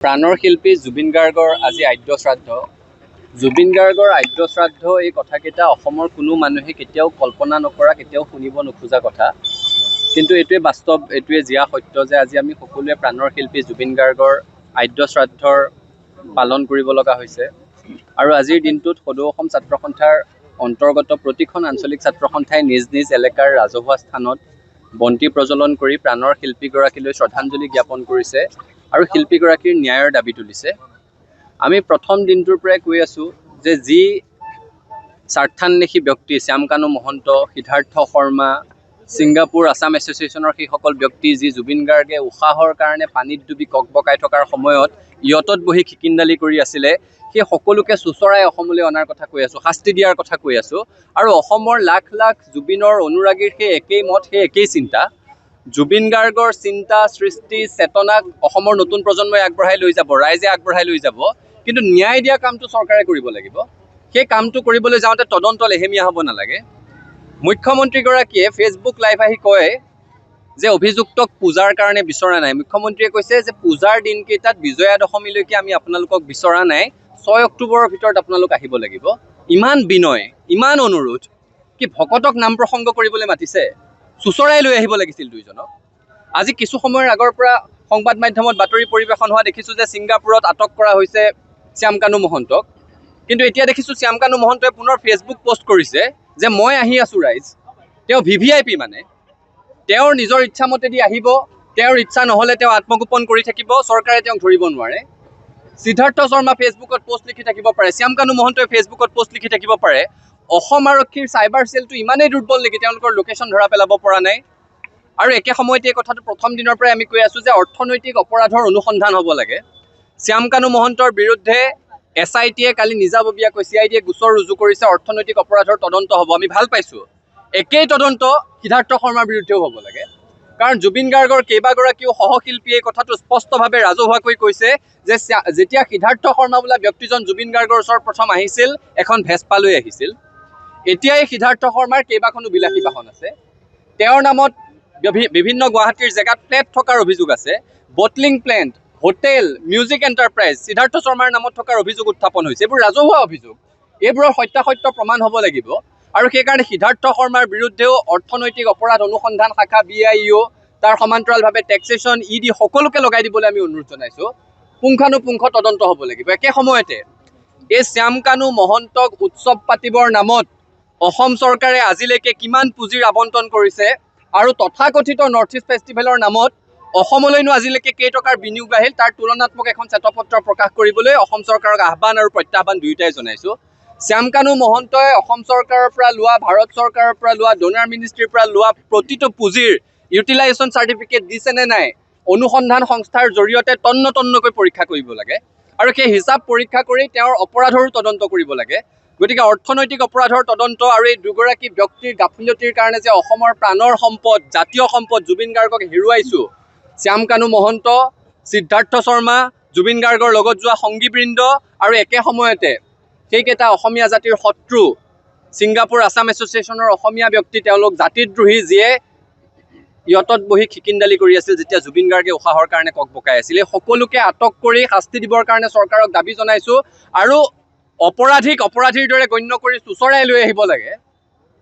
প্ৰাণৰ শিল্পী জুবিন গাৰ্গৰ আজি আদ্য শ্ৰাদ্ধ। জুবিন গাৰ্গৰ আদ্য শ্ৰাদ্ধ এই কথাকেইটা অসমৰ কোনো মানুহে কেতিয়াও কল্পনা নকৰা, কেতিয়াও শুনিব নোখোজা কথা। কিন্তু এইটোৱে বাস্তৱ, এইটোৱে জীয়া সত্য যে আজি আমি সকলোৱে প্ৰাণৰ শিল্পী জুবিন গাৰ্গৰ আদ্য শ্ৰাদ্ধৰ পালন কৰিব লগা হৈছে। আৰু আজিৰ দিনটোত সদৌ অসম ছাত্ৰ সন্থাৰ অন্তৰ্গত প্ৰতিখন আঞ্চলিক ছাত্ৰ সন্থাই নিজ নিজ এলেকাৰ ৰাজহুৱা স্থানত বন্তি প্ৰজ্বলন কৰি প্ৰাণৰ শিল্পীগৰাকীলৈ শ্ৰদ্ধাঞ্জলি জ্ঞাপন কৰিছে আৰু শিল্পীগৰাকীৰ ন্যায়ৰ দাবী তুলিছে। আমি প্ৰথম দিনটোৰ পৰাই কৈ আছোঁ যে যি স্বাৰ্থান্বেষী ব্যক্তি শ্যামকানু মহন্ত, সিদ্ধাৰ্থ শৰ্মা, ছিংগাপুৰ আছাম এছ'চিয়েশ্যনৰ সেইসকল ব্যক্তি যি জুবিন গাৰ্গে উশাহৰ কাৰণে পানীত ডুবি ককবকাই থকাৰ সময়ত ইয়তত বহি খিকিন্দালি কৰি আছিলে, সেই সকলোকে চোঁচৰাই অসমলৈ অনাৰ কথা কৈ আছোঁ, শাস্তি দিয়াৰ কথা কৈ আছোঁ। আৰু অসমৰ লাখ লাখ জুবিনৰ অনুৰাগীৰ সেই একেই মত, সেই একেই চিন্তা। জুবিন গাৰ্গৰ চিন্তা, সৃষ্টি, চেতনাক অসমৰ নতুন প্ৰজন্মই আগবঢ়াই লৈ যাব, ৰাইজে আগবঢ়াই লৈ যাব। কিন্তু ন্যায় দিয়া কামটো চৰকাৰে কৰিব লাগিব। সেই কামটো কৰিবলৈ যাওঁতে তদন্ত লেহেমীয়া হ'ব নালাগে। মুখ্যমন্ত্ৰীগৰাকীয়ে ফেচবুক লাইভ আহি কয় যে অভিযুক্তক পূজাৰ কাৰণে বিচৰা নাই। মুখ্যমন্ত্ৰীয়ে কৈছে যে পূজাৰ দিনকেইটাত বিজয়া দশমীলৈকে আমি আপোনালোকক বিচৰা নাই, 6 অক্টোবৰৰ ভিতৰত আপোনালোক আহিব লাগিব। ইমান বিনয়, ইমান অনুৰোধ, কি ভকতক নাম প্ৰসংগ কৰিবলৈ মাতিছে? চোঁচৰাই লৈ আহিব লাগিছিল দুইজনক। আজি কিছু সময়ৰ আগৰ পৰা সংবাদ মাধ্যমত বাতৰি পৰিৱেশন হোৱা দেখিছোঁ যে ছিংগাপুৰত আটক কৰা হৈছে শ্যামকানু মহন্তক। কিন্তু এতিয়া দেখিছোঁ শ্যামকানু মহন্তই পুনৰ ফেচবুক পোষ্ট কৰিছে যে মই আহি আছোঁ ৰাইজ। তেওঁ VVIP, মানে তেওঁৰ নিজৰ ইচ্ছামতেদি আহিব, তেওঁৰ ইচ্ছা নহ'লে তেওঁ আত্মগোপন কৰি থাকিব, চৰকাৰে তেওঁক ধৰিব নোৱাৰে। সিদ্ধাৰ্থ শৰ্মা ফেচবুকত পোষ্ট লিখি থাকিব পাৰে, শ্যামকানু মহন্তই ফেচবুকত পোষ্ট লিখি থাকিব পাৰে। অসম আৰক্ষীৰ চাইবাৰ চেলটো ইমানেই দুৰ্বল নেকি তেওঁলোকৰ লোকেশ্যন ধৰা পেলাব পৰা নাই? আৰু একে সময়তে এই কথাটো প্ৰথম দিনৰ পৰাই আমি কৈ আছোঁ যে অৰ্থনৈতিক অপৰাধৰ অনুসন্ধান হ'ব লাগে। শ্যামকানু মহন্তৰ বিৰুদ্ধে SITয়ে কালি নিজাববীয়াকৈ CIDয়ে গোচৰ ৰুজু কৰিছে, অৰ্থনৈতিক অপৰাধৰ তদন্ত হ'ব। আমি ভাল পাইছোঁ। একেই তদন্ত সিদ্ধাৰ্থ শৰ্মাৰ বিৰুদ্ধেও হ'ব লাগে। কাৰণ জুবিন গাৰ্গৰ কেইবাগৰাকীও সহশিল্পীয়ে এই কথাটো স্পষ্টভাৱে ৰাজহুৱাকৈ কৈছে যে যেতিয়া সিদ্ধাৰ্থ শৰ্মা বোলা ব্যক্তিজন জুবিন গাৰ্গৰ ওচৰত প্ৰথম আহিছিল, এখন ভেস্পা লৈ আহিছিল। এতিয়া এই সিদ্ধাৰ্থ শৰ্মাৰ কেইবাখনো বিলাসী বাহন আছে। তেওঁৰ নামত বিভিন্ন গুৱাহাটীৰ জেগাত ফ্লেট থকাৰ অভিযোগ আছে। Bottling plant, hotel, music enterprise Siddharth শৰ্মাৰ নামত থকাৰ অভিযোগ উত্থাপন হৈছে। এইবোৰ ৰাজহুৱা অভিযোগ, এইবোৰৰ সত্যাসত্য প্ৰমাণ হ'ব লাগিব। আৰু সেইকাৰণে সিদ্ধাৰ্থ শৰ্মাৰ বিৰুদ্ধেও অৰ্থনৈতিক অপৰাধ অনুসন্ধান শাখা BIO, তাৰ সমান্তৰালভাৱে টেক্সেশ্যন, ED সকলোকে লগাই দিবলৈ আমি অনুৰোধ জনাইছোঁ। পুংখানুপুংখ তদন্ত হ'ব লাগিব। একে সময়তে এই শ্যামকানু মহন্তক উৎসৱ পাতিবৰ নামত অসম চৰকাৰে আজিলৈকে কিমান পুঁজিৰ আবণ্টন কৰিছে আৰু তথাকথিত নৰ্থ ইষ্ট ফেষ্টিভেলৰ নামত অসমলৈনো আজিলৈকে কেইটকাৰ বিনিয়োগ আহিল, তাৰ তুলনাত্মক এখন শ্বেতপত্ৰ প্ৰকাশ কৰিবলৈ অসম চৰকাৰক আহ্বান আৰু প্ৰত্যাহ্বান দুয়োটাই জনাইছোঁ। শ্যামকানু মহন্তই অসম চৰকাৰৰ পৰা লোৱা, ভাৰত চৰকাৰৰ পৰা লোৱা, ডোনাৰ মিনিষ্ট্ৰীৰ পৰা লোৱা প্ৰতিটো পুঁজিৰ ইউটিলাইজেশ্যন চাৰ্টিফিকেট দিছে নে নাই, অনুসন্ধান সংস্থাৰ জৰিয়তে তন্নকৈ পৰীক্ষা কৰিব লাগে। আৰু সেই হিচাপ পৰীক্ষা কৰি তেওঁৰ অপৰাধৰো তদন্ত কৰিব লাগে। গতিকে অৰ্থনৈতিক অপৰাধৰ তদন্ত আৰু এই দুগৰাকী ব্যক্তিৰ গাফিলতিৰ কাৰণে যে অসমৰ প্ৰাণৰ সম্পদ, জাতীয় সম্পদ জুবিন গাৰ্গক হেৰুৱাইছোঁ, শ্যামকানু মহন্ত, সিদ্ধাৰ্থ শৰ্মা, জুবিন গাৰ্গৰ লগত যোৱা সংগীবৃন্দ আৰু একে সময়তে সেইকেইটা অসমীয়া জাতিৰ শত্ৰু ছিংগাপুৰ আছাম এছ'চিয়েশ্যনৰ অসমীয়া ব্যক্তি, তেওঁলোক জাতিদ্ৰোহী, যিয়ে ইয়তত বহি খিকিন্দালি কৰি আছিল যেতিয়া জুবিন গাৰ্গে উশাহৰ কাৰণে ককবকাই আছিল। এই সকলোকে আটক কৰি শাস্তি দিবৰ কাৰণে চৰকাৰক দাবী জনাইছোঁ। আৰু অপৰাধীৰ দৰে গণ্য কৰি চোঁচৰাই লৈ আহিব লাগে।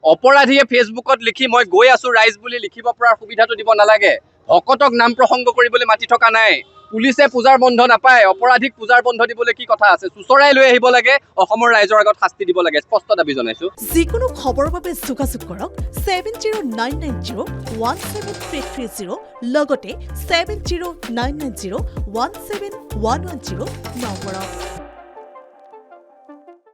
অপৰাধীয়ে ফেচবুকত লিখি মই গৈ আছোঁ ৰাইজ বুলি লিখিব পৰাৰ সুবিধাটো দিব নালাগে। ভকতক নাম প্ৰসংগ কৰিবলৈ মাতি থকা নাই। পুলিচে পূজাৰ বন্ধ নাপায়, অপৰাধীক পূজাৰ বন্ধ দিবলৈ কি কথা আছে? চোঁচৰাই লৈ আহিব লাগে, অসমৰ ৰাইজৰ আগত শাস্তি দিব লাগে, স্পষ্ট দাবী জনাইছোঁ। যিকোনো খবৰৰ বাবে যোগাযোগ কৰক 7099017330 লগতে 7099017110 নম্বৰত।